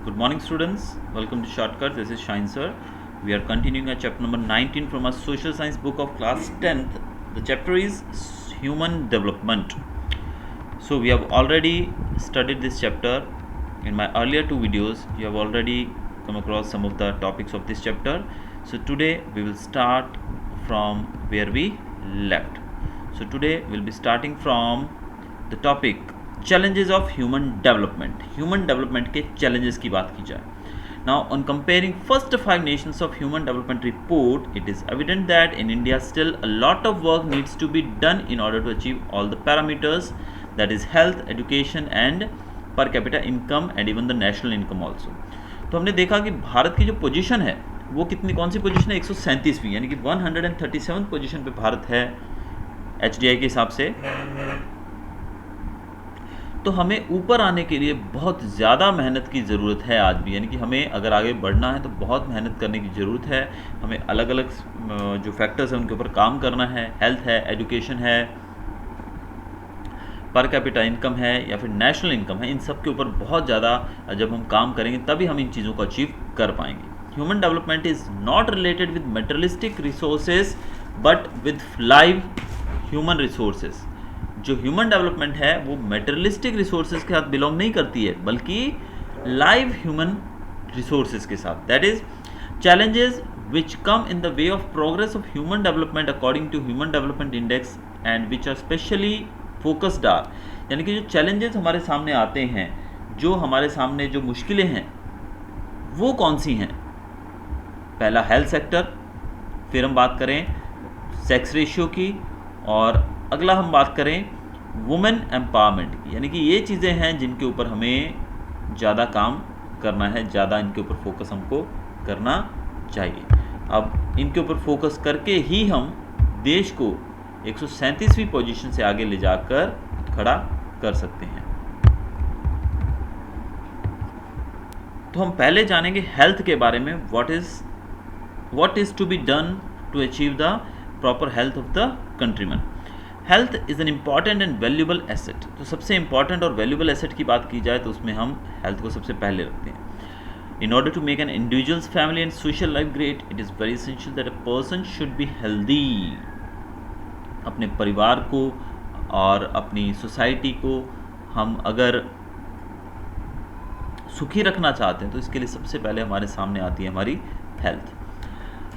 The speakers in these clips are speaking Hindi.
Good morning, students. Welcome to Shortcuts. This is Shine Sir. We are continuing our chapter number 19 from our social science book of class 10th. The chapter is Human Development. So, we have already studied this chapter. In my earlier two videos, you have already come across some of the topics of this chapter. So, today we will start from where we left. So, today we will be starting from the topic challenges of human development के challenges की बात की जाए. Now, on comparing first 5 nations of human development report, it is evident that in India still a lot of work needs to be done in order to achieve all the parameters, that is health, education and per capita income and even the national income also. तो हमने देखा कि भारत की जो पोजीशन है वो कौन सी पोजीशन है, 137वीं, यानी कि 137 पोजीशन पे भारत है HDI के हिसाब से. तो हमें ऊपर आने के लिए बहुत ज़्यादा मेहनत की ज़रूरत है आज भी, यानी कि हमें अगर आगे बढ़ना है तो बहुत मेहनत करने की ज़रूरत है. हमें अलग अलग जो फैक्टर्स हैं उनके ऊपर काम करना है. हेल्थ है, एजुकेशन है, पर कैपिटा इनकम है या फिर नेशनल इनकम है, इन सब के ऊपर बहुत ज़्यादा जब हम काम करेंगे तभी हम इन चीज़ों को अचीव कर पाएंगे. Human development is not related with materialistic resources but with live human resources. जो ह्यूमन डेवलपमेंट है वो मेटेरियलिस्टिक रिसोर्सेज के साथ बिलोंग नहीं करती है, बल्कि लाइव ह्यूमन रिसोर्सेज के साथ. That is challenges which come in the way of progress of human development according to human development index and which are specially focused are. यानी कि जो चैलेंजेस हमारे सामने आते हैं, जो हमारे सामने जो मुश्किलें हैं वो कौन सी हैं. पहला हेल्थ सेक्टर, फिर हम बात करें सेक्स रेशियो की, और अगला हम बात करें वुमेन एम्पावरमेंट की. यानी कि ये चीज़ें हैं जिनके ऊपर हमें ज़्यादा काम करना है, ज़्यादा इनके ऊपर फोकस हमको करना चाहिए. अब इनके ऊपर फोकस करके ही हम देश को 137वीं पोजीशन से आगे ले जाकर खड़ा कर सकते हैं. तो हम पहले जानेंगे हेल्थ के बारे में. What is to be done to achieve the proper health of the countryman. Health is an important and valuable asset. तो सबसे इम्पॉर्टेंट और वैल्यूबल एसेट की बात की जाए तो उसमें हम हेल्थ को सबसे पहले रखते हैं. In order to make an individuals family and social life great, it is very essential that a person should be healthy. अपने परिवार को और अपनी सोसाइटी को हम अगर सुखी रखना चाहते हैं तो इसके लिए सबसे पहले हमारे सामने आती है हमारी हेल्थ.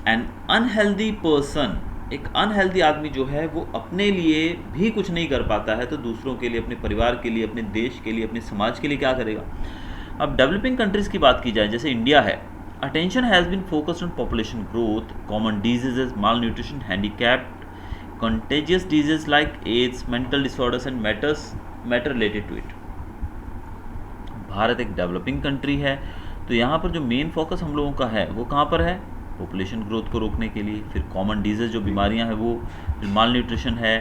एन अनहेल्दी पर्सन, एक अनहेल्दी आदमी जो है वो अपने लिए भी कुछ नहीं कर पाता है तो दूसरों के लिए, अपने परिवार के लिए, अपने देश के लिए, अपने समाज के लिए क्या करेगा. अब डेवलपिंग कंट्रीज़ की बात की जाए, जैसे इंडिया है, attention has been focused on population growth, common diseases, malnutrition, handicapped, contagious disease like AIDS, mental disorders and matter related to it. Bharat एक डेवलपिंग कंट्री है तो यहाँ पर जो मेन फोकस हम लोगों का है वो कहाँ पर है, पॉपुलेशन ग्रोथ को रोकने के लिए. फिर कॉमन डिजीज़ जो बीमारियां हैं वो, माल न्यूट्रिशन है,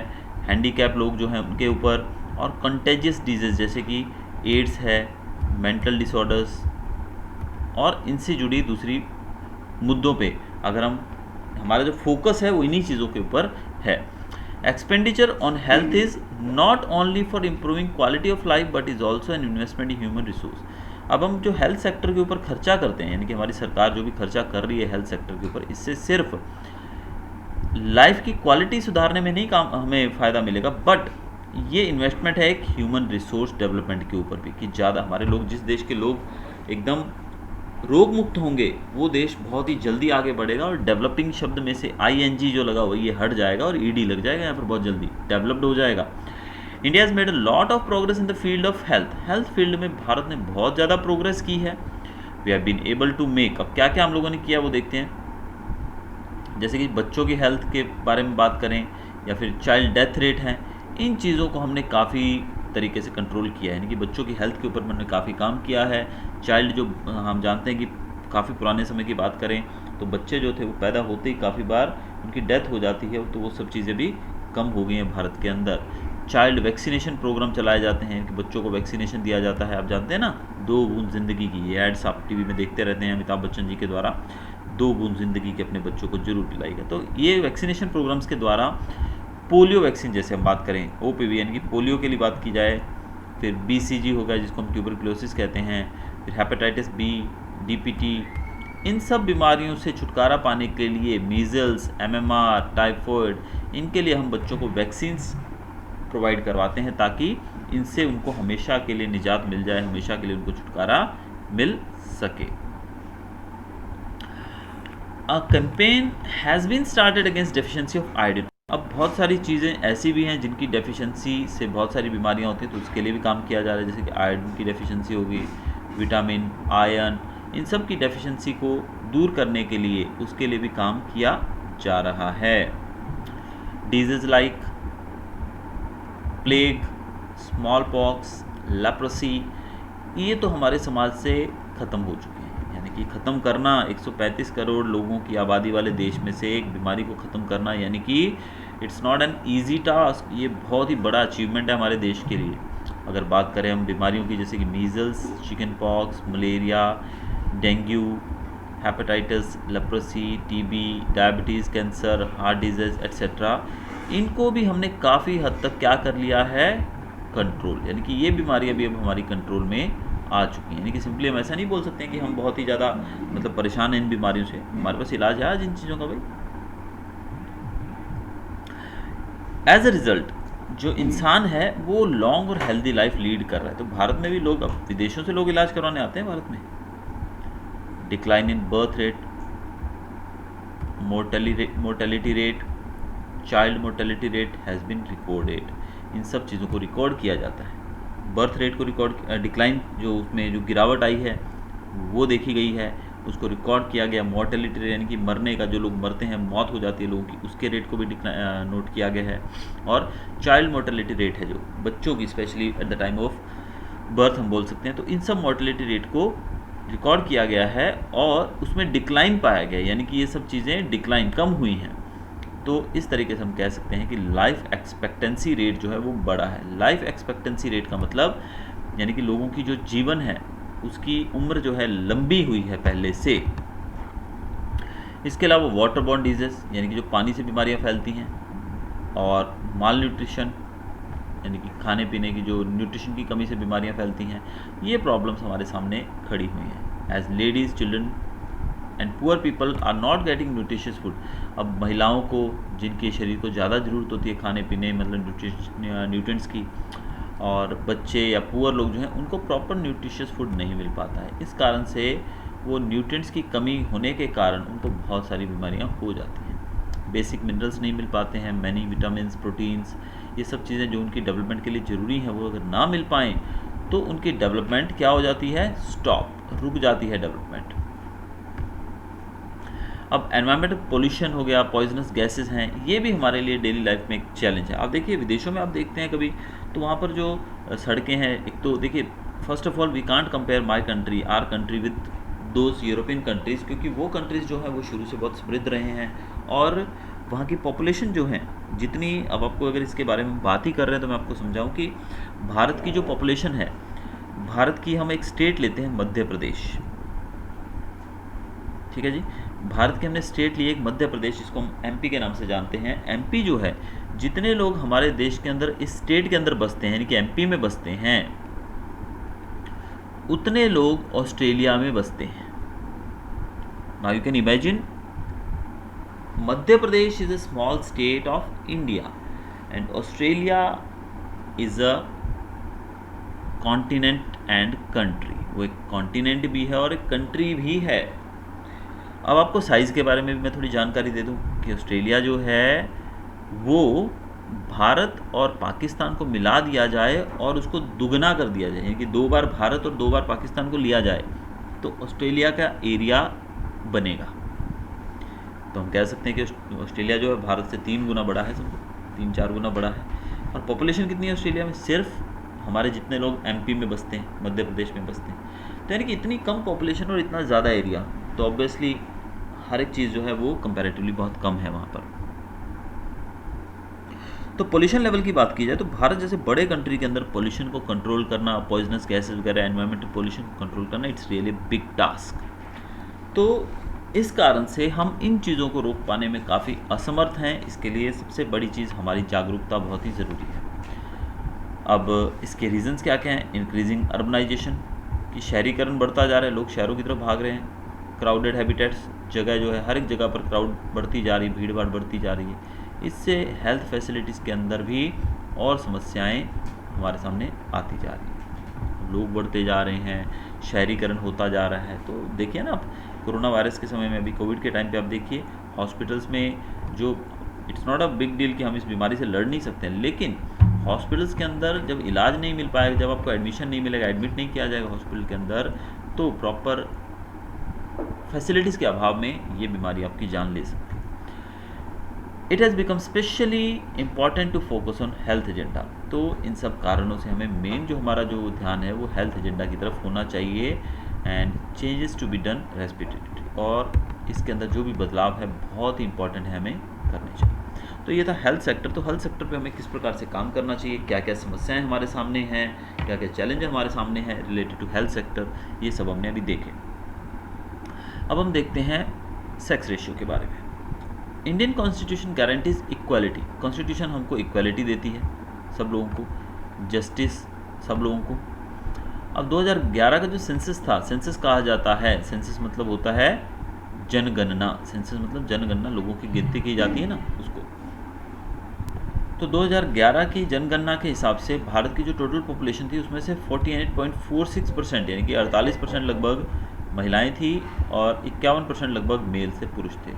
हैंडीकैप लोग जो हैं उनके ऊपर, और कंटेजियस डिजीज़ जैसे कि एड्स है, मेंटल डिसऑर्डर्स और इनसे जुड़ी दूसरी मुद्दों पे अगर हमारा जो फोकस है वो इन्हीं चीज़ों के ऊपर है. Expenditure on health is not only for improving quality of life but is also an investment in human resource. अब हम जो हेल्थ सेक्टर के ऊपर खर्चा करते हैं, यानी कि हमारी सरकार जो भी खर्चा कर रही है हेल्थ सेक्टर के ऊपर, इससे सिर्फ लाइफ की क्वालिटी सुधारने में नहीं काम हमें फ़ायदा मिलेगा, बट ये इन्वेस्टमेंट है एक ह्यूमन रिसोर्स डेवलपमेंट के ऊपर भी, कि ज़्यादा हमारे लोग, जिस देश के लोग एकदम रोग मुक्त होंगे वो देश बहुत ही जल्दी आगे बढ़ेगा. और डेवलपिंग शब्द में से ING जो लगा हुआ ये हट जाएगा और ED लग जाएगा, यहाँ पर बहुत जल्दी डेवलप्ड हो जाएगा. India has made a lot of progress in the field of health. Health field में भारत ने बहुत ज़्यादा प्रोग्रेस की है. We have been able to make, अब क्या क्या हम लोगों ने किया वो देखते हैं. जैसे कि बच्चों की हेल्थ के बारे में बात करें या फिर चाइल्ड डेथ रेट हैं, इन चीज़ों को हमने काफ़ी तरीके से कंट्रोल किया है. यानी कि बच्चों की हेल्थ के ऊपर हमने काफ़ी काम किया है. चाइल्ड जो हम जानते हैं कि काफ़ी पुराने समय की बात करें तो बच्चे जो थे वो पैदा होते ही काफ़ी बार उनकी डेथ हो जाती है, तो वो सब चीज़ें भी कम हो गई हैं भारत के अंदर. चाइल्ड वैक्सीनेशन प्रोग्राम चलाए जाते हैं कि बच्चों को वैक्सीनेशन दिया जाता है. आप जानते हैं ना, 2 बूंद ज़िंदगी की, ये एड्स आप टीवी में देखते रहते हैं अमिताभ बच्चन जी के द्वारा, 2 बूंद ज़िंदगी के अपने बच्चों को जरूर पिलाइएगा. तो ये वैक्सीनेशन प्रोग्राम्स के द्वारा पोलियो वैक्सीन, जैसे हम बात करें OPV यानी कि पोलियो के लिए बात की जाए, फिर BCG हो गया जिसको हम ट्यूबरक्लोसिस कहते हैं, फिर हेपेटाइटिस बी, डीपीटी, इन सब बीमारियों से छुटकारा पाने के लिए मीज़ल्स, एमएमआर, टाइफॉइड, इनके लिए हम बच्चों को वैक्सीन्स प्रोवाइड करवाते हैं ताकि इनसे उनको हमेशा के लिए निजात मिल जाए, हमेशा के लिए उनको छुटकारा मिल सके। A campaign has been started against deficiency of iodine. अब बहुत सारी चीज़ें ऐसी भी हैं जिनकी डेफिशिएंसी से बहुत सारी बीमारियां होती हैं, तो उसके लिए भी काम किया जा रहा है, जैसे कि आयोडीन की डेफिशिएंसी होगी, विटामिन, आयरन, इन सब की डेफिशिएंसी को दूर करने के लिए उसके लिए भी काम किया जा रहा है। Disease like plague, small pox, leprosy, ये तो हमारे समाज से ख़त्म हो चुके हैं। यानी कि ख़त्म करना, 135 करोड़ लोगों की आबादी वाले देश में से एक बीमारी को ख़त्म करना, यानी कि it's not an easy task. ये बहुत ही बड़ा अचीवमेंट है हमारे देश के लिए। अगर बात करें हम बीमारियों की, जैसे कि measles, chicken pox, malaria, dengue, hepatitis, leprosy, TB, diabetes, cancer, heart disease etcetera, इनको भी हमने काफ़ी हद तक क्या कर लिया है, कंट्रोल। यानी कि ये बीमारियाँ भी अब हमारी कंट्रोल में आ चुकी हैं। यानी कि सिंपली हम ऐसा नहीं बोल सकते हैं कि हम बहुत ही ज़्यादा मतलब परेशान हैं इन बीमारियों से। हमारे पास इलाज है आज इन चीज़ों का भाई। एज अ रिज़ल्ट जो इंसान है वो लॉन्ग और हेल्दी लाइफ लीड कर रहा है। तो भारत में भी लोग, अब विदेशों से लोग इलाज करवाने आते हैं भारत में। Decline in birth rate, mortality rate, child mortality rate has been recorded. इन सब चीज़ों को रिकॉर्ड किया जाता है। बर्थ रेट को रिकॉर्ड, डिक्लाइन जो उसमें जो गिरावट आई है वो देखी गई है, उसको रिकॉर्ड किया गया। मोर्टेलिटी रेट यानी कि मरने का, जो लोग मरते हैं, मौत हो जाती है लोगों की, उसके रेट को भी नोट किया गया है। और चाइल्ड मोर्टेलिटी रेट है जो बच्चों की, specially at the time of birth हम बोल सकते हैं। तो इन सब मोर्टेलिटी रेट को रिकॉर्ड किया गया है और उसमें डिक्लाइन पाया गया, यानी कि ये सब चीज़ें डिक्लाइन, कम हुई हैं। तो इस तरीके से हम कह सकते हैं कि लाइफ एक्सपेक्टेंसी रेट जो है वो बढ़ा है। लाइफ एक्सपेक्टेंसी रेट का मतलब यानी कि लोगों की जो जीवन है उसकी उम्र जो है लंबी हुई है पहले से। इसके अलावा वाटर बॉर्न डिजीज़ यानी कि जो पानी से बीमारियां फैलती हैं, और माल न्यूट्रिशन यानी कि खाने पीने की जो न्यूट्रिशन की कमी से बीमारियां फैलती हैं, ये प्रॉब्लम्स हमारे सामने खड़ी हुई हैं। As ladies, children and poor people are not getting nutritious food. अब महिलाओं को, जिनके शरीर को ज़्यादा ज़रूरत होती है खाने पीने मतलब न्यूट्रिएंट्स की, और बच्चे या पुअर लोग जो हैं उनको प्रॉपर न्यूट्रिशियस फूड नहीं मिल पाता है। इस कारण से वो न्यूट्रिएंट्स की कमी होने के कारण उनको बहुत सारी बीमारियां हो जाती हैं। बेसिक मिनरल्स नहीं मिल पाते हैं, मैनी विटामिन्स, प्रोटीन्स, ये सब चीज़ें जो उनकी डेवलपमेंट के लिए ज़रूरी हैं, वो अगर ना मिल पाएँ तो उनकी डेवलपमेंट क्या हो जाती है, स्टॉप, रुक जाती है डेवलपमेंट। अब एनवायरमेंटल पोल्यूशन हो गया, पॉइजनस गैसेस हैं, ये भी हमारे लिए डेली लाइफ में एक चैलेंज है। आप देखिए विदेशों में आप देखते हैं कभी, तो वहाँ पर जो सड़कें हैं, एक तो देखिए first of all we can't compare my country, our country with those European countries, क्योंकि वो कंट्रीज़ जो हैं वो शुरू से बहुत समृद्ध रहे हैं और वहाँ की पॉपुलेशन जो है जितनी, अब आपको अगर इसके बारे में बात ही कर रहे हैं तो मैं आपको समझाऊँ कि भारत की जो पॉपुलेशन है, भारत की हम एक स्टेट लेते हैं मध्य प्रदेश, ठीक है जी, भारत के हमने स्टेट लिए एक मध्य प्रदेश, जिसको हम एमपी के नाम से जानते हैं। एमपी जो है, जितने लोग हमारे देश के अंदर इस स्टेट के अंदर बसते हैं यानी कि एमपी में बसते हैं, उतने लोग ऑस्ट्रेलिया में बसते हैं। Now you can imagine, Madhya Pradesh is a small state of India and Australia is a continent and country. वो एक कॉन्टिनेंट भी है और एक कंट्री भी है। अब आपको साइज़ के बारे में भी मैं थोड़ी जानकारी दे दूं कि ऑस्ट्रेलिया जो है वो भारत और पाकिस्तान को मिला दिया जाए और उसको दुगना कर दिया जाए, यानी कि 2 बार भारत और 2 बार पाकिस्तान को लिया जाए तो ऑस्ट्रेलिया का एरिया बनेगा। तो हम कह सकते हैं कि ऑस्ट्रेलिया जो है भारत से 3 गुना बड़ा है, समझो 3-4 गुना बड़ा है। और पॉपुलेशन कितनी है ऑस्ट्रेलिया में, सिर्फ हमारे जितने लोग एमपी में बसते हैं, मध्य प्रदेश में बसते हैं। तो यानी कि इतनी कम पॉपुलेशन और इतना ज़्यादा एरिया, तो ऑब्वियसली हर एक चीज़ जो है वो कंपैरेटिवली बहुत कम है वहाँ पर। तो पोल्यूशन लेवल की बात की जाए तो भारत जैसे बड़े कंट्री के अंदर पोल्यूशन को कंट्रोल करना, पॉइजनस गैसेस वगैरह, एनवायरमेंटल पोल्यूशन को कंट्रोल करना, इट्स रियली बिग टास्क। तो इस कारण से हम इन चीज़ों को रोक पाने में काफ़ी असमर्थ हैं। इसके लिए सबसे बड़ी चीज़ हमारी जागरूकता बहुत ही ज़रूरी है। अब इसके रीज़न्स क्या क्या हैं, इंक्रीजिंग अर्बनाइजेशन, कि शहरीकरण बढ़ता जा रहा है, लोग शहरों की तरफ भाग रहे हैं, क्राउडेड हैबिटेट्स, जगह जो है हर एक जगह पर क्राउड बढ़ती जा रही है, भीड़ भाड़ बढ़ती जा रही है। इससे हेल्थ फैसिलिटीज़ के अंदर भी और समस्याएं हमारे सामने आती जा रही हैं। लोग बढ़ते जा रहे हैं, शहरीकरण होता जा रहा है। तो देखिए ना, आप कोरोना वायरस के समय में, अभी कोविड के टाइम पे आप देखिए हॉस्पिटल्स में जो, it's not a big deal कि हम इस बीमारी से लड़ नहीं सकते हैं, लेकिन हॉस्पिटल्स के अंदर जब इलाज नहीं मिल पाएगा, जब आपको एडमिशन नहीं मिलेगा, एडमिट नहीं किया जाएगा हॉस्पिटल के अंदर, तो प्रॉपर फैसिलिटीज़ के अभाव में ये बीमारी आपकी जान ले सकती है। It has become specially important to focus on health agenda. तो इन सब कारणों से हमें मेन जो हमारा जो ध्यान है वो हेल्थ एजेंडा की तरफ होना चाहिए, and changes to be done respiratory, और इसके अंदर जो भी बदलाव है बहुत ही इंपॉर्टेंट है, हमें करने चाहिए। तो ये था हेल्थ सेक्टर। तो हेल्थ सेक्टर पे हमें किस प्रकार से काम करना चाहिए, क्या क्या समस्याएं हमारे सामने हैं, क्या क्या चैलेंज हमारे सामने हैं रिलेटेड टू हेल्थ सेक्टर, ये सब हमने अभी देखे। अब हम देखते हैं सेक्स रेशियो के बारे में। Indian constitution guarantees equality. Constitution हमको इक्वालिटी देती है, सब लोगों को, जस्टिस सब लोगों को। अब 2011 का जो सेंसस था, सेंसस कहा जाता है, सेंसस मतलब होता है जनगणना, सेंसस मतलब जनगणना, लोगों की गिनती की जाती है ना, उसको। तो 2011 की जनगणना के हिसाब से भारत की जो टोटल पॉपुलेशन थी उसमें से 48.46% यानी कि 48% लगभग महिलाएं थी और 51% लगभग मेल से पुरुष थे।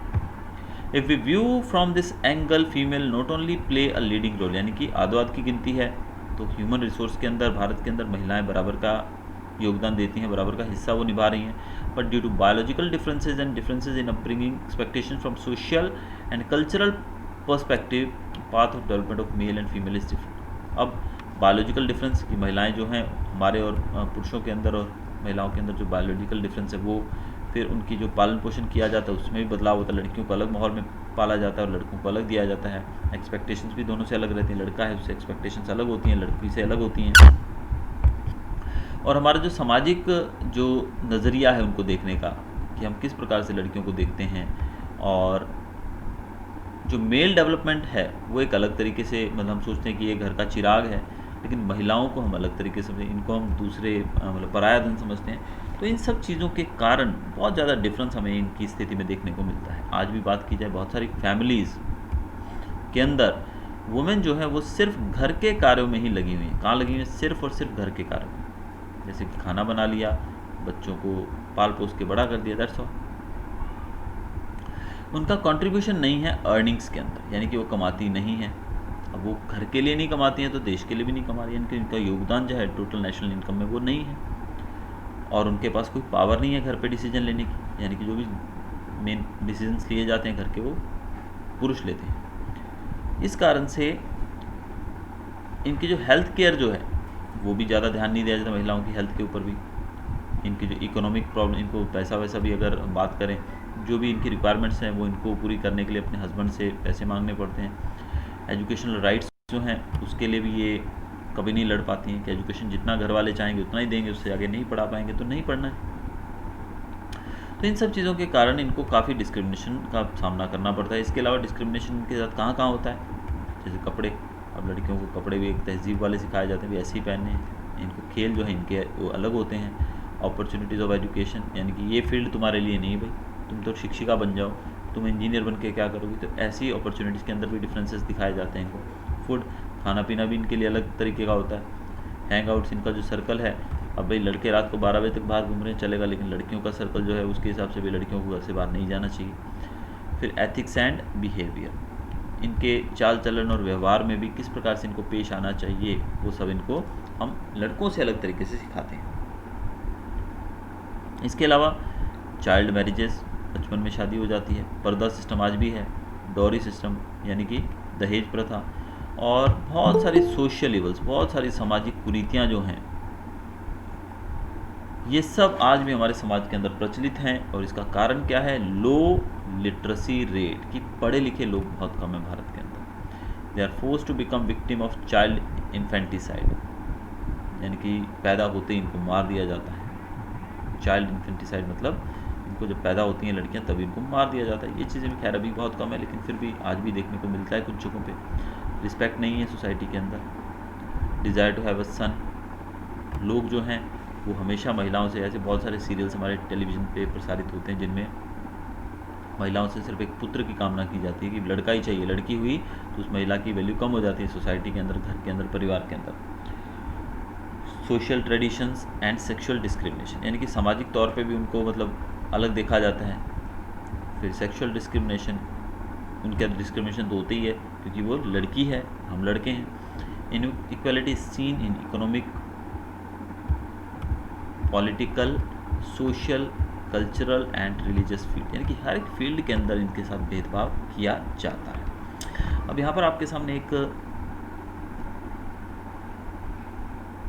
If we view from this angle, female not only play a leading role, यानी कि आदोआद की गिनती है तो ह्यूमन रिसोर्स के अंदर भारत के अंदर महिलाएं बराबर का योगदान देती हैं, बराबर का हिस्सा वो निभा रही हैं। But due to biological differences and differences in upbringing, expectation from social and cultural perspective, path of development of male and female is different. अब बायोलॉजिकल डिफरेंस की महिलाएं जो हैं हमारे और पुरुषों के अंदर और महिलाओं के अंदर जो बायोलॉजिकल डिफरेंस है वो, फिर उनकी जो पालन पोषण किया जाता है उसमें भी बदलाव होता है। लड़कियों को अलग माहौल में पाला जाता है और लड़कों को अलग दिया जाता है। एक्सपेक्टेशंस भी दोनों से अलग रहती हैं, लड़का है उससे एक्सपेक्टेशंस अलग होती हैं, लड़की से अलग होती हैं। और हमारा जो सामाजिक जो नज़रिया है उनको देखने का, कि हम किस प्रकार से लड़कियों को देखते हैं, और जो मेल डेवलपमेंट है वो एक अलग तरीके से, मतलब हम सोचते हैं कि ये घर का चिराग है, लेकिन महिलाओं को हम अलग तरीके से, इनको हम दूसरे मतलब पराया धन समझते हैं। तो इन सब चीज़ों के कारण बहुत ज़्यादा डिफरेंस हमें इनकी स्थिति में देखने को मिलता है। आज भी बात की जाए, बहुत सारी फैमिलीज़ के अंदर वुमेन जो है वो सिर्फ घर के कार्यों में ही लगी हुई है। कहाँ लगी हुई है? सिर्फ और सिर्फ घर के कार्यों में, जैसे कि खाना बना लिया, बच्चों को पाल पोस के बड़ा कर दिया, दैट्स ऑल। उनका कंट्रीब्यूशन नहीं है अर्निंग्स के अंदर, यानी कि वो कमाती नहीं है। अब वो घर के लिए नहीं कमाती हैं तो देश के लिए भी नहीं कमा रही है, यानी कि इनका योगदान जो है टोटल नेशनल इनकम में वो नहीं है, और उनके पास कोई पावर नहीं है घर पे डिसीजन लेने की, यानी कि जो भी मेन डिसीजंस लिए जाते हैं घर के वो पुरुष लेते हैं। इस कारण से इनकी जो हेल्थ केयर जो है वो भी ज़्यादा ध्यान नहीं दिया जाता, महिलाओं की हेल्थ के ऊपर भी। इनकी जो इकोनॉमिक प्रॉब्लम, इनको पैसा वैसा भी अगर बात करें, जो भी इनकी रिक्वायरमेंट्स हैं वो इनको पूरी करने के लिए अपने हस्बैंड से पैसे मांगने पड़ते हैं। एजुकेशनल राइट्स जो हैं उसके लिए भी ये कभी नहीं लड़ पाती हैं कि एजुकेशन जितना घर वाले चाहेंगे उतना ही देंगे, उससे आगे नहीं पढ़ा पाएंगे तो नहीं पढ़ना है। तो इन सब चीज़ों के कारण इनको काफ़ी डिस्क्रिमिनेशन का सामना करना पड़ता है। इसके अलावा डिस्क्रिमिनेशन के साथ कहाँ कहाँ होता है, जैसे कपड़े। अब लड़कियों को कपड़े भी एक तहजीब वाले सिखाए जाते हैं, भी ऐसे ही पहनने हैं। इनको खेल जो है इनके वो अलग होते हैं। अपॉर्चुनिटीज़ ऑफ एजुकेशन, यानी कि ये फील्ड तुम्हारे लिए नहीं भाई, तुम तो शिक्षिका बन जाओ, तुम इंजीनियर बन के क्या करोगी। तो ऐसी अपॉर्चुनिटीज़ के अंदर भी डिफरेंसेस दिखाए जाते हैं इनको। फूड, खाना पीना भी इनके लिए अलग तरीके का होता है। हैंग आउट्स, इनका जो सर्कल है, अब भाई लड़के रात को 12 बजे तक बाहर घूम रहे हैं चलेगा, लेकिन लड़कियों का सर्कल जो है उसके हिसाब से भी लड़कियों को घर से बाहर नहीं जाना चाहिए। फिर एथिक्स एंड बिहेवियर, इनके चाल चलन और व्यवहार में भी किस प्रकार से इनको पेश आना चाहिए, वो सब इनको हम लड़कों से अलग तरीके से सिखाते हैं। इसके अलावा चाइल्ड मैरिजेस, बचपन में शादी हो जाती है। पर्दा सिस्टम आज भी है, डॉरी सिस्टम यानी कि दहेज प्रथा, और बहुत सारी सोशल इवल्स, बहुत सारी सामाजिक कुरीतियाँ जो हैं, ये सब आज भी हमारे समाज के अंदर प्रचलित हैं। और इसका कारण क्या है? लो लिटरेसी रेट, कि पढ़े लिखे लोग बहुत कम हैं भारत के अंदर। They are force to become victim of child infanticide, यानी कि पैदा होते ही इनको मार दिया जाता है। चाइल्ड इन्फेंटिसाइड मतलब इनको जब पैदा होती हैं लड़कियां तभी इनको मार दिया जाता है। ये चीज़ें भी खैर अभी बहुत कम है, लेकिन फिर भी आज भी देखने को मिलता है कुछ जगहों पे। रिस्पेक्ट नहीं है सोसाइटी के अंदर। डिज़ायर टू हैव अ सन, लोग जो हैं वो हमेशा महिलाओं से, ऐसे बहुत सारे सीरियल्स हमारे टेलीविज़न पे प्रसारित होते हैं जिनमें महिलाओं से सिर्फ एक पुत्र की कामना की जाती है कि लड़का ही चाहिए, लड़की हुई तो उस महिला की वैल्यू कम हो जाती है सोसाइटी के अंदर, घर के अंदर, परिवार के अंदर। Social traditions and sexual discrimination, यानी कि सामाजिक तौर पे भी उनको मतलब अलग देखा जाता है। फिर सेक्सुअल डिस्क्रिमिनेशन, उनके डिस्क्रिमिनेशन तो होती ही है क्योंकि वो लड़की है, हम लड़के हैं। इन equality seen in economic, political, social, cultural and religious field, यानी कि हर एक फील्ड के अंदर इनके साथ भेदभाव किया जाता है। अब यहाँ पर आपके सामने एक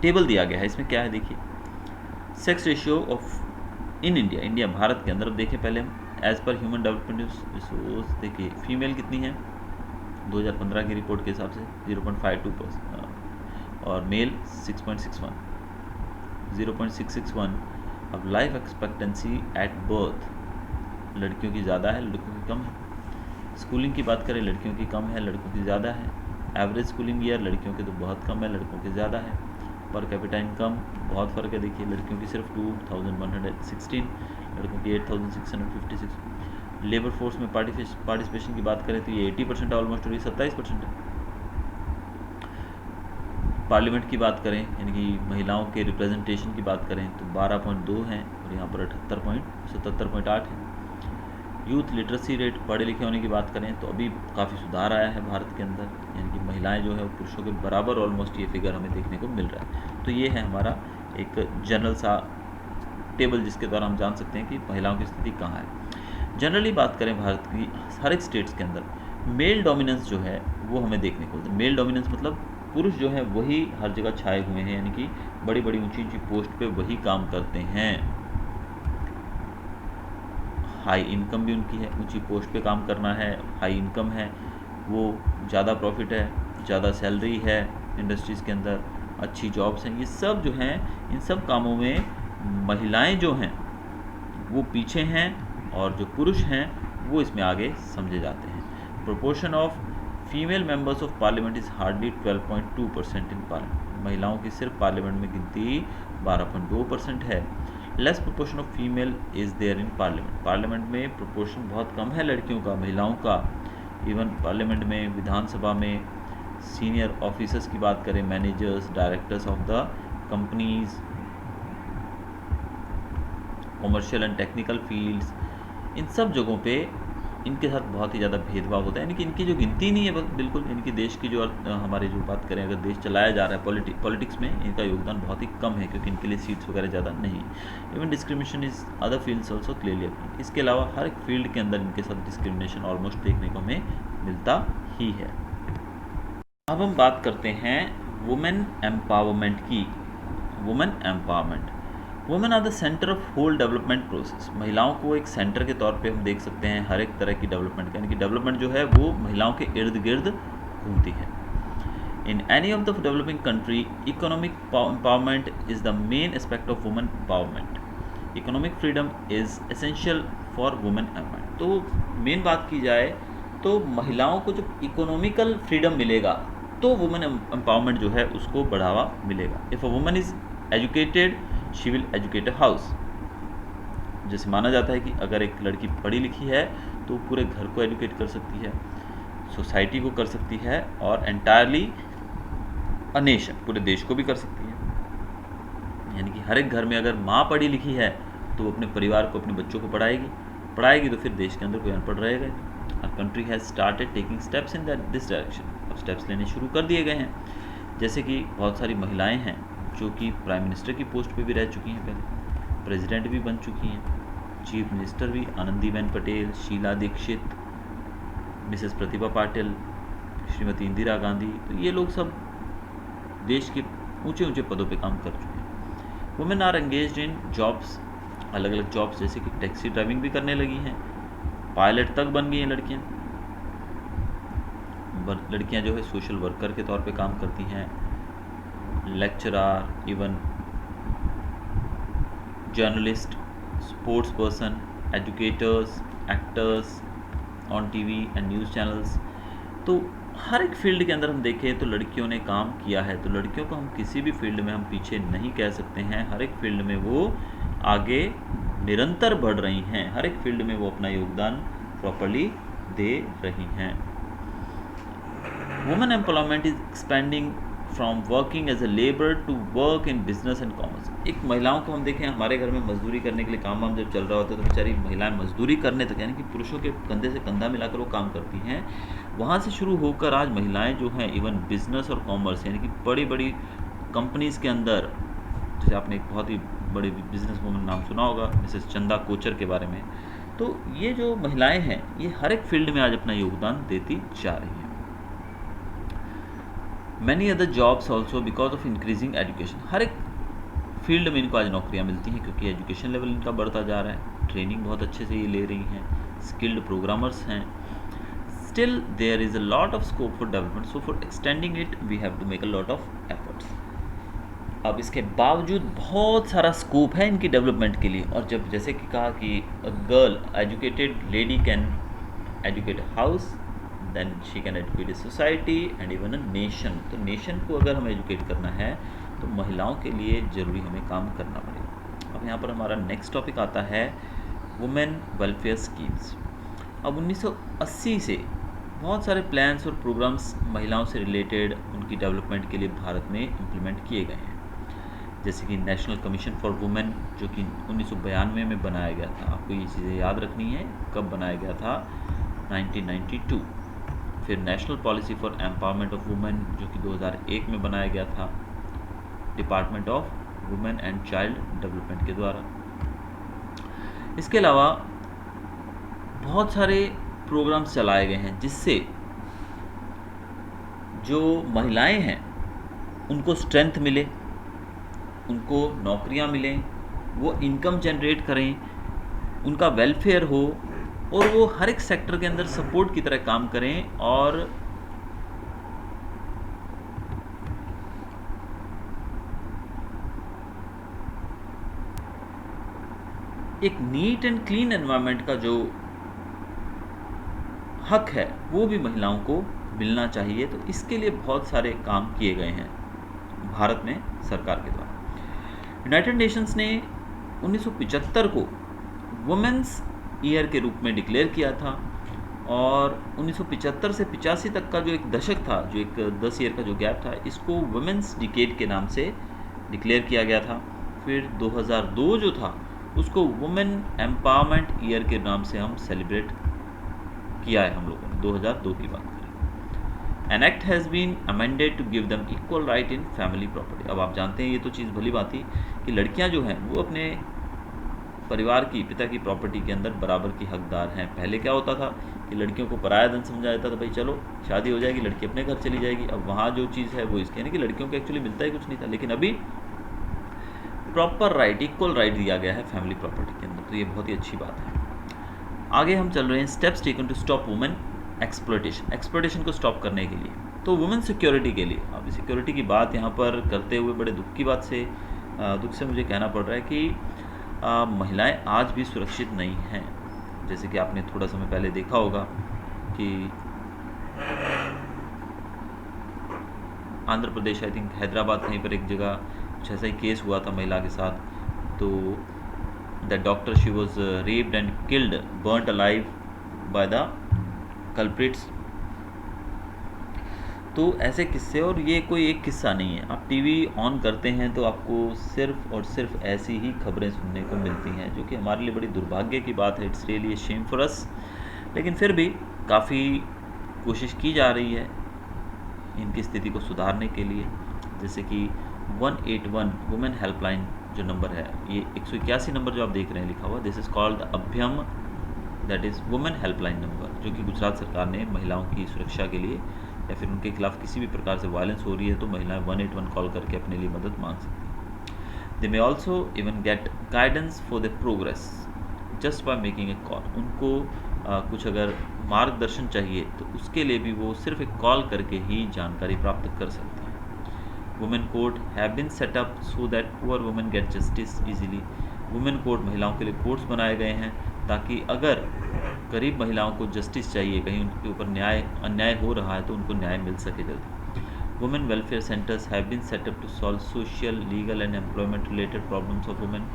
टेबल दिया गया है, इसमें क्या है देखिए, sex ratio of in India, India Bharat के अंदर। अब देखिए पहले हम as per human development resource देखिए, फीमेल कितनी है 2015 की रिपोर्ट के हिसाब से 0.52% और मेल 6.61, 0.661। अब लाइफ एक्सपेक्टेंसी एट बर्थ, लड़कियों की ज़्यादा है, लड़कों की कम है। स्कूलिंग की बात करें, लड़कियों की कम है, लड़कों की ज़्यादा है। एवरेज स्कूलिंग ईयर, लड़कियों के तो बहुत कम है, लड़कों के ज़्यादा है। पर कैपिटा इनकम बहुत फ़र्क है, देखिए लड़कियों की सिर्फ 2116, लड़कों की 8656। लेबर फोर्स में पार्टिसिपेशन की बात करें तो ये 80% ऑलमोस्ट, और ये 27% है। पार्लियामेंट की बात करें, यानी कि महिलाओं के रिप्रेजेंटेशन की बात करें तो 12.2 हैं और यहाँ पर 77.8 है। यूथ लिटरेसी रेट, पढ़े लिखे होने की बात करें तो अभी काफ़ी सुधार आया है भारत के अंदर, यानी कि महिलाएं जो है वो पुरुषों के बराबर ऑलमोस्ट ये फिगर हमें देखने को मिल रहा है। तो ये है हमारा एक जनरल सा टेबल जिसके द्वारा हम जान सकते हैं कि महिलाओं की स्थिति कहाँ है। जनरली बात करें भारत की हर एक स्टेट्स के अंदर मेल डोमिनेंस जो है वो हमें देखने को मिलता है। मेल डोमिनेंस मतलब पुरुष जो है वही हर जगह छाए हुए हैं, यानी कि बड़ी बड़ी ऊंची ऊंची पोस्ट पे वही काम करते हैं। हाई इनकम भी उनकी है, ऊंची पोस्ट पे काम करना है, हाई इनकम है, वो ज़्यादा प्रॉफिट है, ज़्यादा सैलरी है इंडस्ट्रीज़ के अंदर, अच्छी जॉब्स हैं, ये सब जो हैं इन सब कामों में महिलाएं जो हैं वो पीछे हैं और जो पुरुष हैं वो इसमें आगे समझे जाते हैं। Proportion of female members of parliament is hardly 12.2% in parliament, महिलाओं की सिर्फ पार्लियामेंट में गिनती 12.2% है। Less proportion of female is there in parliament, parliament में प्रोपोर्शन बहुत कम है लड़कियों का, महिलाओं का। इवन पार्लियामेंट में, विधानसभा में सीनियर ऑफिसर्स की बात करें, managers, directors of the companies, commercial and technical fields, इन सब जगहों पे इनके साथ बहुत ही ज़्यादा भेदभाव होता है, यानी कि इनकी जो गिनती नहीं है बिल्कुल, इनकी देश की जो हमारे जो बात करें अगर देश चलाया जा रहा है पॉलिटिक्स में, इनका योगदान बहुत ही कम है क्योंकि इनके लिए सीट्स वगैरह ज़्यादा नहीं। Even discrimination is other fields also clearly appearing, इसके अलावा हर एक फील्ड के अंदर इनके साथ डिस्क्रिमिनेशन ऑलमोस्ट देखने को हमें मिलता ही है। अब हम बात करते हैं वुमेन एम्पावरमेंट की। Women empowerment, women are the centre of whole development process, महिलाओं को एक सेंटर के तौर पे हम देख सकते हैं हर एक तरह की डेवलपमेंट का, यानी कि डेवलपमेंट जो है वो महिलाओं के इर्द गिर्द घूमती है। In any of the developing country economic empowerment is the main aspect of women empowerment, economic freedom is essential for women empowerment. तो मेन बात की जाए तो महिलाओं को जब इकोनॉमिकल फ्रीडम मिलेगा तो वुमेन एम्पावरमेंट जो है उसको बढ़ावा मिलेगा। If a woman is educated she will educate a house, जैसे माना जाता है कि अगर एक लड़की पढ़ी लिखी है तो पूरे घर को एजुकेट कर सकती है, सोसाइटी को कर सकती है और एंटायरली अ नेशन, पूरे देश को भी कर सकती है। यानी कि हर एक घर में अगर माँ पढ़ी लिखी है तो वो अपने परिवार को, अपने बच्चों को पढ़ाएगी तो फिर देश के अंदर कोई अनपढ़ रहेगा। Our country has started taking steps in this direction, अब स्टेप्स लेने शुरू कर दिए गए हैं, जैसे कि बहुत सारी महिलाएं हैं जो कि प्राइम मिनिस्टर की पोस्ट पे भी रह चुकी हैं, पहले प्रेसिडेंट भी बन चुकी हैं, चीफ मिनिस्टर भी, आनंदीबेन पटेल, शीला दीक्षित, मिसेस प्रतिभा पाटिल, श्रीमती इंदिरा गांधी, तो ये लोग सब देश के ऊंचे ऊंचे पदों पे काम कर चुके हैं। Women are engaged in jobs, अलग अलग जॉब्स, जैसे कि टैक्सी ड्राइविंग भी करने लगी हैं, पायलट तक बन गई हैं लड़कियां जो है सोशल वर्कर के तौर पे काम करती हैं, lecturer, even journalist, sports person, educators, actors on TV and news channels. तो हर एक फील्ड के अंदर हम देखें तो लड़कियों ने काम किया है, तो लड़कियों को हम किसी भी फील्ड में हम पीछे नहीं कह सकते हैं। हर एक फील्ड में वो आगे निरंतर बढ़ रही हैं, हर एक फील्ड में वो अपना योगदान प्रॉपरली दे रही हैं। Women employment is expanding from working as a labour to work in business and commerce. एक महिलाओं को हम देखें, हमारे घर में मजदूरी करने के लिए काम वाम जब चल रहा होता है तो बेचारी महिलाएं मजदूरी करने तक, यानी कि पुरुषों के कंधे से कंधा मिलाकर वो काम करती हैं। वहाँ से शुरू होकर आज महिलाएं जो हैं इवन बिजनेस और कॉमर्स, यानी कि बड़ी बड़ी कंपनीज़ के अंदर, जैसे आपने एक बहुत ही बड़ी बिजनेस वूमन नाम सुना होगा मिसेस चंदा कोचर के बारे में, तो ये जो महिलाएं हैं ये हर एक फील्ड में आज अपना योगदान देती जा रही हैं। Many other jobs also because of increasing education. हर एक फील्ड में इनको आज नौकरियां मिलती हैं क्योंकि एजुकेशन लेवल इनका बढ़ता जा रहा है, ट्रेनिंग बहुत अच्छे से ये ले रही हैं, स्किल्ड प्रोग्रामर्स हैं। Still there is a lot of scope for development, so for extending it we have to make a lot of efforts. अब इसके बावजूद बहुत सारा स्कोप है इनकी डेवलपमेंट के लिए, और जब जैसे कि कहा कि a girl educated lady can educate house, then she can educate a society and even a nation. तो नेशन को अगर हमें एजुकेट करना है तो महिलाओं के लिए ज़रूरी हमें काम करना पड़ेगा। अब यहाँ पर हमारा नेक्स्ट टॉपिक आता है वुमेन वेलफेयर स्कीम्स। अब 1980 से बहुत सारे प्लान्स और प्रोग्राम्स महिलाओं से रिलेटेड उनकी डेवलपमेंट के लिए भारत में इम्प्लीमेंट किए गए हैं, जैसे कि नेशनल कमीशन फॉर वुमेन जो कि 1992 में बनाया गया था। आपको ये चीज़ें याद रखनी है, कब बनाया गया था, 1992। फिर national policy for empowerment of women जो कि 2001 में बनाया गया था department of women and child development के द्वारा। इसके अलावा बहुत सारे प्रोग्राम्स चलाए गए हैं जिससे जो महिलाएं हैं उनको स्ट्रेंथ मिले, उनको नौकरियां मिलें, वो इनकम जनरेट करें, उनका वेलफेयर हो और वो हर एक सेक्टर के अंदर सपोर्ट की तरह काम करें, और एक नीट एंड क्लीन एनवायरनमेंट का जो हक है वो भी महिलाओं को मिलना चाहिए। तो इसके लिए बहुत सारे काम किए गए हैं भारत में सरकार के द्वारा। यूनाइटेड नेशंस ने 1975 को वुमेन्स ईयर के रूप में डिक्लेयर किया था, और 1975 से 85 तक का जो एक दशक था, जो एक 10 ईयर का जो गैप था, इसको वुमेन्स डिकेड के नाम से डिक्लेयर किया गया था। फिर 2002 जो था उसको वुमेन एम्पावरमेंट ईयर के नाम से हम सेलिब्रेट किया है हम लोगों ने, 2002 की बात करें। An act has been amended to give them equal right in family property. अब आप जानते हैं ये तो चीज़ भली बात थी कि लड़कियां जो हैं वो अपने परिवार की, पिता की प्रॉपर्टी के अंदर बराबर की हकदार हैं। पहले क्या होता था कि लड़कियों को पराया धन समझा जाता था, भाई चलो शादी हो जाएगी लड़की अपने घर चली जाएगी। अब वहाँ जो चीज़ है वो इसकी, यानी कि लड़कियों को एक्चुअली मिलता ही कुछ नहीं था, लेकिन अभी प्रॉपर राइट, इक्वल राइट दिया गया है फैमिली प्रॉपर्टी के अंदर, तो ये बहुत ही अच्छी बात है। आगे हम चल रहे हैं steps taken to stop women exploitation को स्टॉप करने के लिए, तो वुमेन सिक्योरिटी के लिए। अब सिक्योरिटी की बात यहाँ पर करते हुए बड़े दुख से मुझे कहना पड़ रहा है कि महिलाएं आज भी सुरक्षित नहीं हैं। जैसे कि आपने थोड़ा समय पहले देखा होगा कि आंध्र प्रदेश, आई थिंक हैदराबाद, कहीं पर एक जगह कुछ ऐसा ही केस हुआ था महिला के साथ। तो the doctor, she was raped and killed, burnt alive by the culprits. तो ऐसे किस्से, और ये कोई एक किस्सा नहीं है, आप टीवी ऑन करते हैं तो आपको सिर्फ और सिर्फ ऐसी ही खबरें सुनने को मिलती हैं, जो कि हमारे लिए बड़ी दुर्भाग्य की बात है। It's really a Shem for us. लेकिन फिर भी काफ़ी कोशिश की जा रही है इनकी स्थिति को सुधारने के लिए, जैसे कि 181 वुमेन हेल्पलाइन जो नंबर है, ये 181 नंबर जो आप देख रहे हैं लिखा हुआ, this is called Abhayam, that is women helpline number, जो कि गुजरात सरकार ने महिलाओं की सुरक्षा के लिए या फिर उनके खिलाफ किसी भी प्रकार से वायलेंस हो रही है तो महिलाएं 181 कॉल करके अपने लिए मदद मांग सकती हैं। They may also even get guidance for the progress just by making a call. उनको कुछ अगर मार्गदर्शन चाहिए तो उसके लिए भी वो सिर्फ एक कॉल करके ही जानकारी प्राप्त कर सकती हैं। Women court have been set up so that poor women get justice easily. Women court, महिलाओं के लिए कोर्ट्स बनाए गए हैं ताकि अगर गरीब महिलाओं को जस्टिस चाहिए, कहीं उनके ऊपर अन्याय हो रहा है तो उनको न्याय मिल सके जल्दी। Women welfare centres have been set up to solve social, legal and employment related problems of women.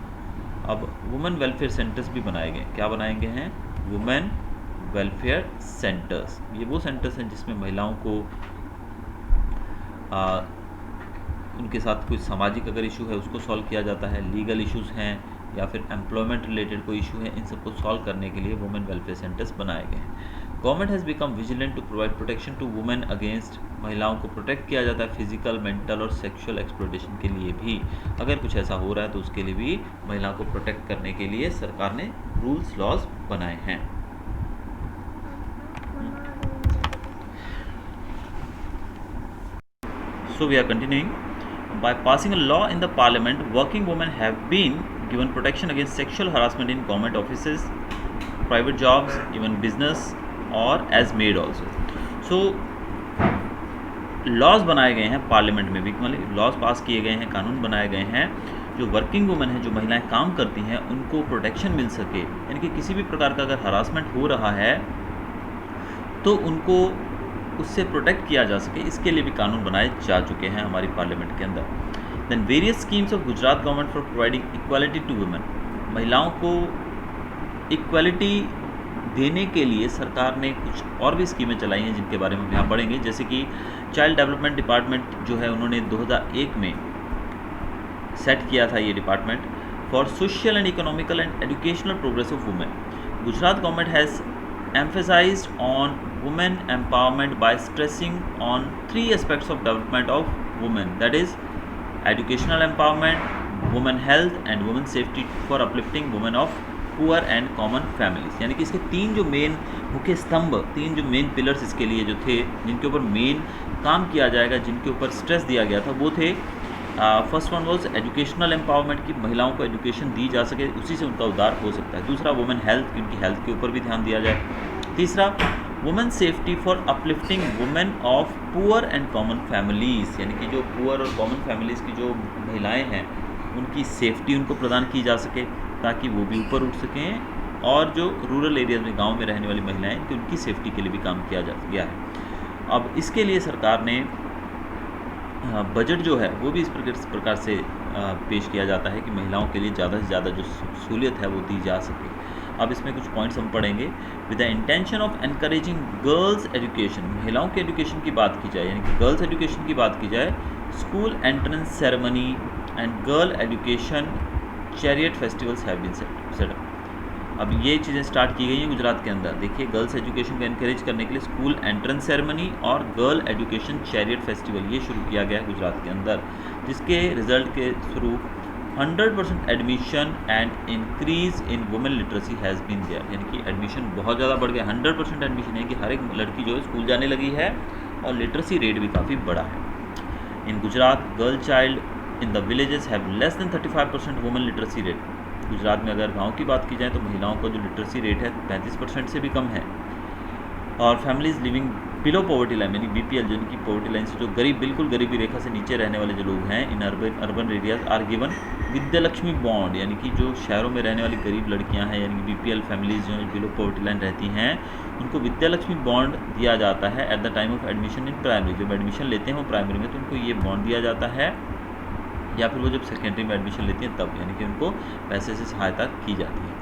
अब वुमेन वेलफेयर सेंटर्स भी बनाए गए। क्या बनाए गए हैं? Women welfare centres. ये वो सेंटर्स हैं जिसमें महिलाओं को उनके साथ कोई सामाजिक अगर इशू है उसको सॉल्व किया जाता है, लीगल इश्यूज़ हैं या फिर एम्प्लॉयमेंट रिलेटेड कोई इशू है, इन सबको सॉल्व करने के लिए वुमेन वेलफेयर सेंटर्स बनाए गए हैं। Government has become vigilant to provide protection to women against, महिलाओं को प्रोटेक्ट किया जाता है फिजिकल, मेंटल और सेक्सुअल एक्सप्लॉयटेशन के लिए भी। अगर कुछ ऐसा हो रहा है तो उसके लिए भी महिलाओं को प्रोटेक्ट करने के लिए सरकार ने रूल्स लॉज बनाए हैं। So we are continuing. By passing a law in the parliament, working women have been given protection against sexual harassment in government offices, private jobs, even business or as maid also. So laws बनाए गए हैं पार्लियामेंट में भी, मतलब लॉज पास किए गए हैं, कानून बनाए गए हैं, जो वर्किंग वुमेन है, जो महिलाएं काम करती हैं, उनको प्रोटेक्शन मिल सके, यानी कि किसी भी प्रकार का अगर हरासमेंट हो रहा है तो उनको उससे प्रोटेक्ट किया जा सके, इसके लिए भी कानून बनाए जा चुके हैं हमारी पार्लियामेंट के अंदर। Then various schemes of Gujarat government for providing equality to women, महिलाओं को इक्वालिटी देने के लिए सरकार ने कुछ और भी स्कीमें चलाई हैं जिनके बारे में हम यहाँ पढ़ेंगे। जैसे कि चाइल्ड डेवलपमेंट डिपार्टमेंट जो है उन्होंने 2001 में सेट किया था ये department for social and economical and educational progress of women. Gujarat government has emphasized on women empowerment by stressing on 3 aspects of development of women, that is educational empowerment, women health and women safety for uplifting women of poor and common families. यानी कि इसके 3 जो मेन मुख्य स्तंभ, 3 जो मेन पिलर्स इसके लिए जो थे, जिनके ऊपर मेन काम किया जाएगा, जिनके ऊपर स्ट्रेस दिया गया था, वो थे first one was educational empowerment, की महिलाओं को एजुकेशन दी जा सके, उसी से उनका उद्धार हो सकता है। दूसरा वुमेन हेल्थ, उनकी हेल्थ के ऊपर भी ध्यान दिया जाए। तीसरा women safety for uplifting women of poor and common families, यानी कि जो पुअर और कॉमन फैमिलीज़ की जो महिलाएं हैं उनकी सेफ्टी उनको प्रदान की जा सके ताकि वो भी ऊपर उठ सकें, और जो रूरल एरियाज़ में गाँव में रहने वाली महिलाएँ कि उनकी सेफ्टी के लिए भी काम किया जा गया है। अब इसके लिए सरकार ने बजट जो है वो भी इस प्रकार से पेश किया जाता है कि महिलाओं के लिए ज़्यादा से ज़्यादा जो सहूलियत है वो दी जा सके। अब इसमें कुछ पॉइंट्स हम पढ़ेंगे। With the intention of encouraging girls education, महिलाओं के एजुकेशन की बात की जाए, यानी कि गर्ल्स एजुकेशन की बात की जाए, school entrance ceremony and girl education chariot festivals have been set up. अब ये चीज़ें स्टार्ट की गई हैं गुजरात के अंदर। देखिए, गर्ल्स एजुकेशन को एनकरेज करने के लिए स्कूल एंट्रेंस सेरेमनी और गर्ल एजुकेशन चैरियट फेस्टिवल ये शुरू किया गया है गुजरात के अंदर, जिसके रिजल्ट के स्वरूप 100% admission and increase in women literacy has been there, यानी कि एडमिशन बहुत ज़्यादा बढ़ गया। 100% एडमिशन है कि हर एक लड़की जो है स्कूल जाने लगी है, और लिटरेसी रेट भी काफ़ी बड़ा है। In Gujarat girl child in the villages have less than 35% women literacy rate. Gujarat में अगर गांव की बात की जाए तो महिलाओं का जो लिटरेसी रेट है 35% से भी कम है। और families living below poverty line, यानी बीपीएल, जिनकी पॉवर्टी लाइन से जो गरीब, बिल्कुल गरीबी रेखा से नीचे रहने वाले जो लोग हैं in urban areas are given Vidyalakshmi bond, यानी कि जो शहरों में रहने वाली गरीब लड़कियां हैं, यानी कि बीपीएल फैमिलीज जो बिलो पॉवर्टी लाइन रहती हैं, उनको विद्यालक्ष्मी बॉन्ड दिया जाता है at the time of admission in primary. जब एडमिशन लेते हैं वो प्राइमरी में तो उनको ये बॉन्ड दिया जाता है, या फिर वो जब सेकेंडरी में एडमिशन लेती हैं तब, यानी कि उनको पैसे से सहायता की जाती है।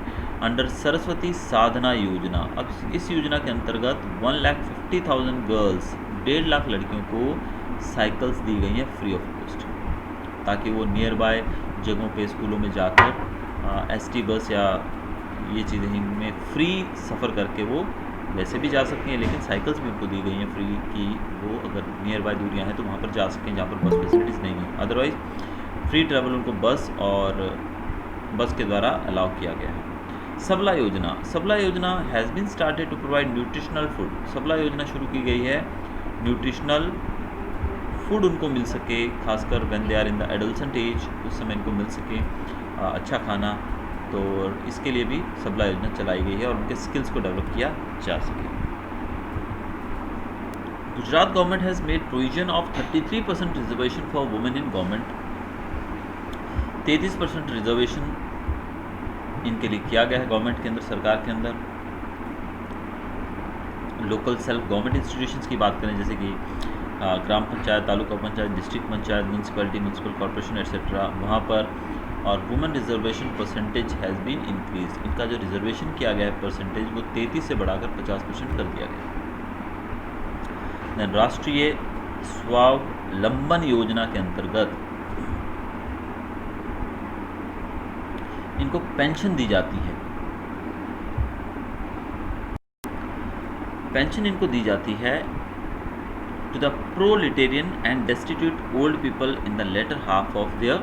अंडर सरस्वती साधना योजना, अब इस योजना के अंतर्गत 1,50,000 गर्ल्स, 1.5 लाख लड़कियों को साइकिल्स दी गई हैं फ्री ऑफ कॉस्ट, ताकि वो नियर बाय जगहों पे स्कूलों में जाकर एसटी बस या ये चीज़ें इनमें फ्री सफ़र करके वो वैसे भी जा सकती हैं, लेकिन साइकिल्स भी उनको दी गई हैं फ्री कि वो अगर नियर बाय दूरियाँ हैं तो वहाँ पर जा सकें जहाँ पर बस फैसिलिटीज़ नहीं है। अदरवाइज़ फ्री ट्रैवल उनको बस के द्वारा अलाउ किया गया है। सबला Yojana, Sabla Yojana has been started to provide nutritional food. Sabla Yojana शुरू की गई है, न्यूट्रिशनल फूड उनको मिल सके, खासकर when they are in the adolescent age, उस समय इनको मिल सके अच्छा खाना, तो इसके लिए भी सबला योजना चलाई गई है और उनके स्किल्स को डेवलप किया जा सके। Gujarat government has made provision of 33% reservation for women in government. 33% reservation इनके लिए किया गया है गवर्नमेंट के अंदर, सरकार के अंदर। लोकल सेल्फ गवर्नमेंट इंस्टीट्यूशंस की बात करें, जैसे कि gram panchayat, taluka panchayat, district panchayat, municipality, municipal corporation etcetera, वहाँ पर, और women reservation percentage has been increase, इनका जो रिजर्वेशन किया गया है परसेंटेज वो 33 से बढ़ाकर 50% कर दिया गया है। राष्ट्रीय स्वावलंबन योजना के अंतर्गत इनको पेंशन दी जाती है। पेंशन इनको दी जाती है to the proletarian and destitute old people in the latter half of their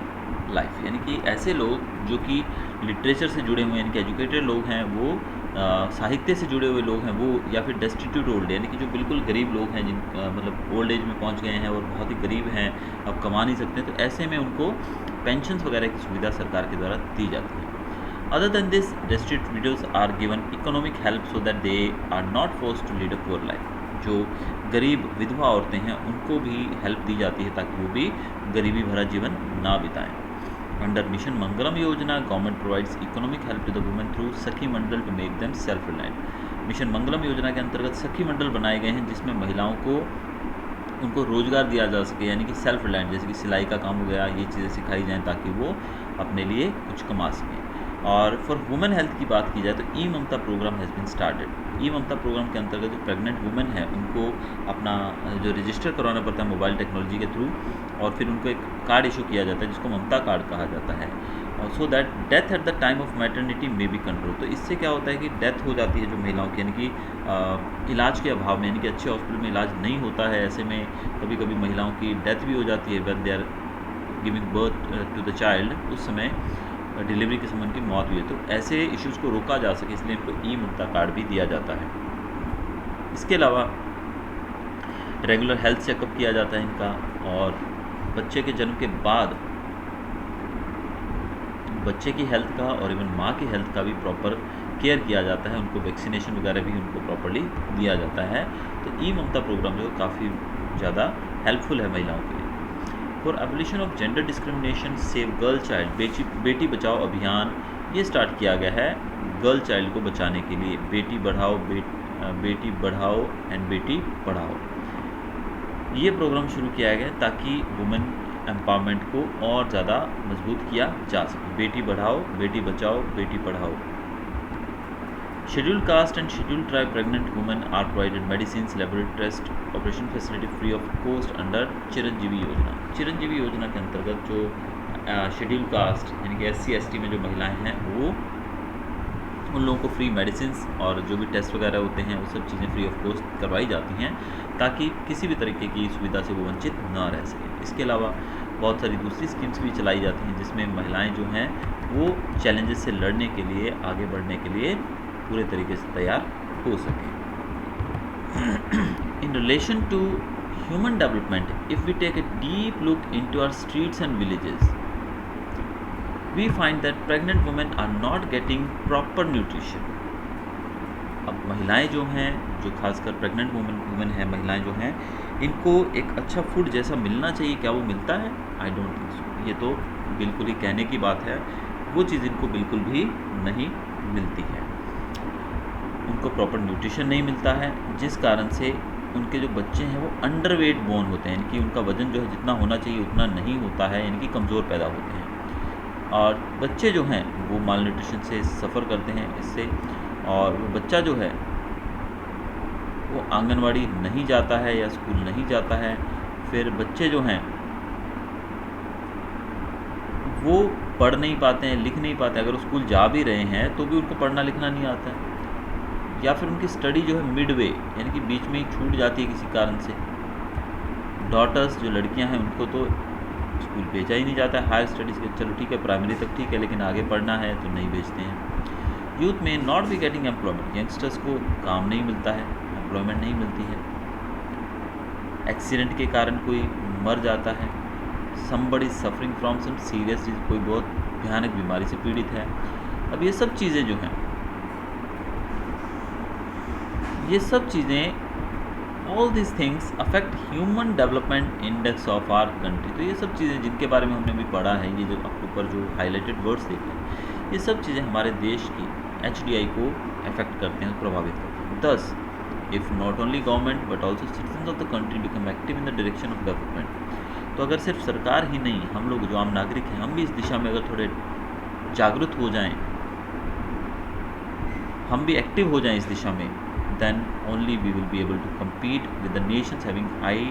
life, यानी कि ऐसे लोग जो कि लिटरेचर से जुड़े हुए हैं, यानी कि एजुकेटेड लोग हैं, वो साहित्य से जुड़े हुए लोग हैं, वो या फिर डेस्टिट्यूट ओल्ड, यानी कि जो बिल्कुल गरीब लोग हैं, जिन मतलब ओल्ड एज में पहुंच गए हैं और बहुत ही गरीब हैं, अब कमा नहीं सकते, तो ऐसे में उनको पेंशन्स वगैरह की सुविधा सरकार के द्वारा दी जाती है। Other than this, destitute widows are given economic help so that they are not forced to lead a poor life, जो गरीब विधवा औरतें हैं उनको भी हेल्प दी जाती है ताकि वो भी गरीबी भरा जीवन ना बिताएं। Under mission Mangalam Yojana, government provides economic help to the women through Sakhi Mandal to make them self reliant. Mission Mangalam Yojana के अंतर्गत सखी मंडल बनाए गए हैं जिसमें महिलाओं को उनको रोजगार दिया जा सके, यानी कि सेल्फ रिलायंट, जैसे कि सिलाई का काम हो गया, ये चीज़ें सिखाई जाएँ ताकि वो अपने लिए कुछ कमा सकें। और फॉर वुमेन हेल्थ की बात की जाए तो E Mamta programme has been started. E Mamta programme के अंतर्गत जो प्रेग्नेंट वुमेन है उनको अपना जो रजिस्टर करवाना पड़ता है मोबाइल टेक्नोलॉजी के थ्रू, और फिर उनको एक कार्ड इशू किया जाता है जिसको ममता कार्ड कहा जाता है, और so that death at the time of maternity may be control. तो इससे क्या होता है कि डेथ हो जाती है जो महिलाओं की, यानी कि इलाज के अभाव में, यानी कि अच्छे हॉस्पिटल में इलाज नहीं होता है, ऐसे में कभी कभी महिलाओं की डेथ भी हो जाती है when they are giving birth to the child, उस समय डिलीवरी के समय उनकी मौत हुई है। तो ऐसे इश्यूज़ को रोका जा सके इसलिए इनको ई ममता कार्ड भी दिया जाता है। इसके अलावा रेगुलर हेल्थ चेकअप किया जाता है इनका, और बच्चे के जन्म के बाद बच्चे की हेल्थ का और इवन माँ की हेल्थ का भी प्रॉपर केयर किया जाता है, उनको वैक्सीनेशन वगैरह भी उनको प्रॉपरली दिया जाता है। तो ई ममता प्रोग्राम जो काफ़ी ज़्यादा हेल्पफुल है महिलाओं के लिए। For abolition of gender discrimination save girl child, Beti Bachao अभियान ये स्टार्ट किया गया है गर्ल चाइल्ड को बचाने के लिए। बेटी बढ़ाओ एंड बेटी पढ़ाओ, ये प्रोग्राम शुरू किया गया ताकि वुमेन एम्पावरमेंट को और ज़्यादा मजबूत किया जा सके। बेटी बढ़ाओ, बेटी बचाओ, बेटी पढ़ाओ। Scheduled caste and scheduled tribe pregnant women are provided medicine, laboratory test, operation facility free of cost under Chiranjeevi Yojana. Chiranjeevi योजना के अंतर्गत जो शेड्यूल कास्ट यानी कि SC/ST में जो महिलाएं हैं वो उन लोगों को फ्री मेडिसिन और जो भी टेस्ट वगैरह होते हैं वो सब चीज़ें फ्री ऑफ कॉस्ट करवाई जाती हैं ताकि किसी भी तरीके की सुविधा से वो वंचित ना रह सकें। इसके अलावा बहुत सारी दूसरी स्कीम्स भी चलाई जाती हैं जिसमें महिलाएं जो हैं वो चैलेंजेस से लड़ने के लिए, आगे बढ़ने के लिए पूरे तरीके से तैयार हो सकें। In relation to human development, if we take a deep look into our streets and villages, we find that pregnant women are not getting proper nutrition। अब महिलाएं जो हैं, जो खासकर प्रेग्नेंट वुमेन हैं, महिलाएं जो हैं, इनको एक अच्छा फूड जैसा मिलना चाहिए, क्या वो मिलता है? I don't think so. ये तो बिल्कुल ही कहने की बात है, वो चीज़ इनको बिल्कुल भी नहीं मिलती है। उनको प्रॉपर न्यूट्रिशन नहीं मिलता है, जिस कारण से उनके जो बच्चे हैं वो अंडरवेट बोर्न होते हैं, यानी कि उनका वजन जो है जितना होना चाहिए उतना नहीं होता है, यानी कि कमज़ोर पैदा होते हैं। और बच्चे जो हैं वो माल न्यूट्रिशन से सफ़र करते हैं इससे, और वो बच्चा जो है वो आंगनवाड़ी नहीं जाता है या स्कूल नहीं जाता है। फिर बच्चे जो हैं वो पढ़ नहीं पाते हैं, लिख नहीं पाते। अगर वो स्कूल जा भी रहे हैं तो भी उनको पढ़ना लिखना नहीं आता है, या फिर उनकी स्टडी जो है मिडवे यानी कि बीच में ही छूट जाती है किसी कारण से। डॉटर्स जो लड़कियां हैं उनको तो स्कूल भेजा ही नहीं जाता है हायर स्टडीज़ के, चलो ठीक है प्राइमरी तक ठीक है, लेकिन आगे पढ़ना है तो नहीं भेजते हैं। यूथ में not be getting employment, youngsters को काम नहीं मिलता है, एम्प्लॉयमेंट नहीं मिलती है। एक्सीडेंट के कारण कोई मर जाता है। Somebody suffering from some serious disease, कोई बहुत भयानक बीमारी से पीड़ित है। अब ये सब चीज़ें जो हैं, ये सब चीज़ें all this things affect human development index of our country. तो ये सब चीज़ें जिनके बारे में हमने भी पढ़ा है, ये जो आपके ऊपर जो हाईलाइटेड वर्ड्स देखे हैं, ये सब चीज़ें हमारे देश की HDI को अफेक्ट करते हैं, प्रभावित करते हैं। 10 if not only government but also citizen of the country become active in the direction of development. तो अगर सिर्फ सरकार ही नहीं, हम लोग जो आम नागरिक हैं, हम भी इस दिशा में अगर थोड़े जागरूक हो जाएं, हम भी एक्टिव हो जाएं इस दिशा में, then only we will be able to compete with the nations having high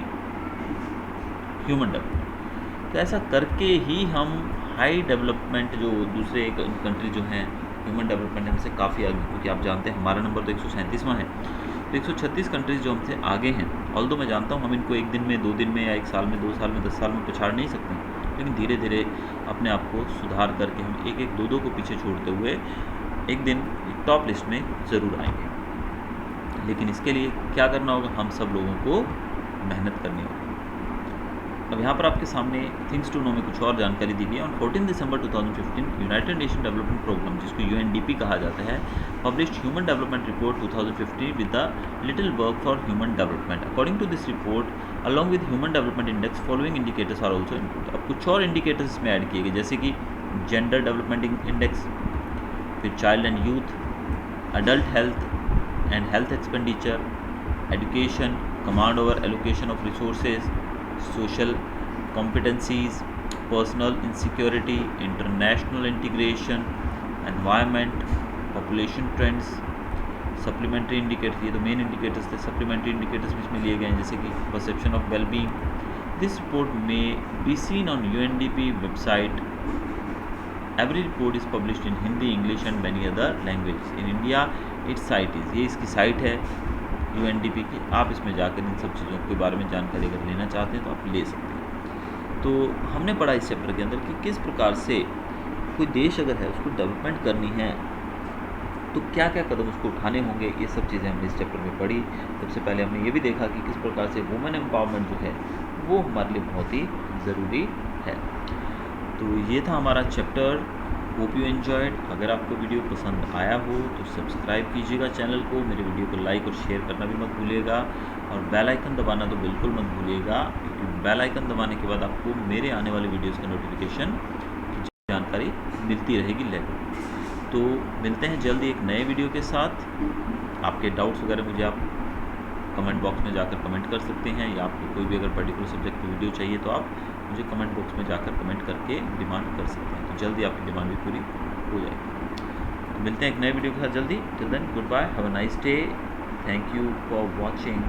human development। तो ऐसा करके ही हम हाई डेवलपमेंट जो दूसरे कंट्री जो हैं ह्यूमन डेवलपमेंट हमसे काफ़ी आगे, क्योंकि आप जानते हैं हमारा नंबर तो 137वां है, तो 136 कंट्रीज़ जो हमसे आगे हैं। ऑल्दो मैं जानता हूँ हम इनको एक दिन में, 2 दिन में, या 1 साल में, 2 साल में, 10 साल में पछाड़ नहीं सकते, लेकिन धीरे धीरे अपने आप को सुधार करके हम एक एक, दो को पीछे छोड़ते हुए एक दिन टॉप लिस्ट में ज़रूर आएंगे। लेकिन इसके लिए क्या करना होगा, हम सब लोगों को मेहनत करनी होगी। अब यहाँ पर आपके सामने थिंग्स टू नो में कुछ और जानकारी दी गई है। On 14 December 2015 United Nation development programme, जिसको UNDP कहा जाता है, published human development report 2015 with the little work for human development. According to this report along with human development index following indicators are also included. अब कुछ और इंडिकेटर्स इसमें ऐड किए गए, जैसे कि जेंडर डेवलपमेंट इंडेक्स, फिर child and youth, adult health and health expenditure, education, command over allocation of resources, social competencies, personal insecurity, international integration, environment, population trends, supplementary indicators। ये तो मेन इंडिकेटर्स थे, सप्लीमेंट्री इंडिकेटर्स भी इसमें लिए गए हैं, जैसे कि perception of well-being। This report may be seen on UNDP website। Every report is published in Hindi, English and many other languages. In India, its site is, ये इसकी साइट है UNDP की। आप इसमें जाकर इन सब चीज़ों के बारे में जानकारी अगर लेना चाहते हैं तो आप ले सकते हैं। तो हमने पढ़ा इस चैप्टर के अंदर कि किस प्रकार से कोई देश अगर है उसको डेवलपमेंट करनी है तो क्या क्या कदम उसको उठाने होंगे, ये सब चीज़ें हमने इस चैप्टर में पढ़ी। सबसे पहले हमने ये भी देखा कि किस प्रकार से वुमेन एम्पावरमेंट जो है वो हमारे लिए बहुत ही ज़रूरी है। तो ये था हमारा चैप्टर। Hope you enjoyed. अगर आपको वीडियो पसंद आया हो तो सब्सक्राइब कीजिएगा चैनल को, मेरे वीडियो को लाइक और शेयर करना भी मत भूलिएगा, और बेल आइकन दबाना तो बिल्कुल मत भूलिएगा, क्योंकि बेल आइकन दबाने के बाद आपको मेरे आने वाले वीडियोज़ का नोटिफिकेशन की जानकारी मिलती रहेगी रेगुलर। तो मिलते हैं जल्दी एक नए वीडियो के साथ। आपके डाउट्स वगैरह मुझे आप कमेंट बॉक्स में जाकर कमेंट कर सकते हैं, या आपको कोई भी अगर पर्टिकुलर सब्जेक्ट की वीडियो चाहिए तो आप मुझे कमेंट बॉक्स में जाकर कमेंट करके डिमांड कर सकते हैं, तो जल्दी आपकी डिमांड भी पूरी हो जाएगी। तो मिलते हैं एक नए वीडियो के साथ जल्दी। Till then good bye, have a nice day, thank you for watching.